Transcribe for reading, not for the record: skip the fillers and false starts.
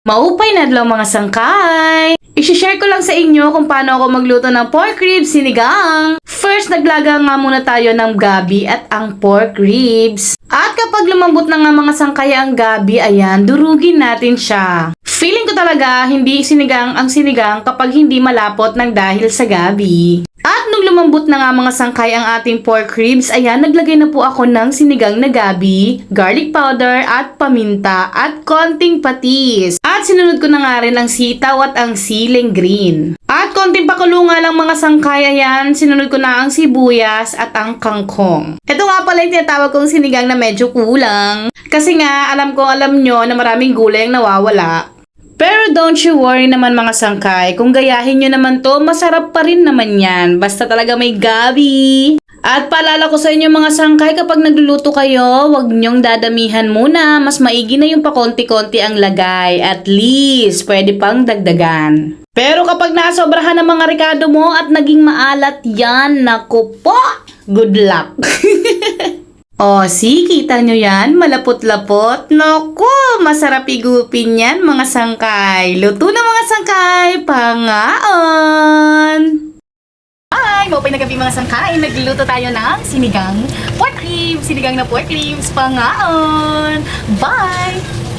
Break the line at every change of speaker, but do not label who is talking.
Maupay na adlaw mga sangkay! I-share ko lang sa inyo kung paano ako magluto ng pork ribs sinigang. First, naglaga nga muna tayo ng gabi at ang pork ribs. At kapag lumambot na nga mga sangkay ang gabi, ayan, durugin natin siya. Feeling ko talaga hindi sinigang ang sinigang kapag hindi malapot ng dahil sa gabi. At nung lumambot na nga mga sangkay ang ating pork ribs, ayan, naglagay na po ako ng sinigang na gabi, garlic powder at paminta at konting patis. At sinunod ko na nga rin ang sitaw at ang siling green. At konting pakulo nga lang mga sangkay, ayan, sinunod ko na ang sibuyas at ang kangkong. Ito nga pala yung tinatawag kong sinigang na medyo kulang. Kasi nga, alam nyo na maraming gulay ang nawawala. Pero don't you worry naman mga sangkay, kung gayahin nyo naman to, masarap pa rin naman yan. Basta talaga may gabi. At paalala ko sa inyo mga sangkay, kapag nagluluto kayo, huwag nyong dadamihan muna. Mas maigi na yung pakonti-konti ang lagay. At least, pwede pang dagdagan. Pero kapag nasobrahan ng mga rekado mo at naging maalat yan, naku po, good luck. O, kita nyo yan? Malapot-lapot? Naku, masarap igupin yan mga sangkay. Luto na mga sangkay, pangaon! Hi! Maupay na gabi mga sangkay. Nagluto tayo ng sinigang pork ribs. Sinigang na pork ribs, pangaon! Bye!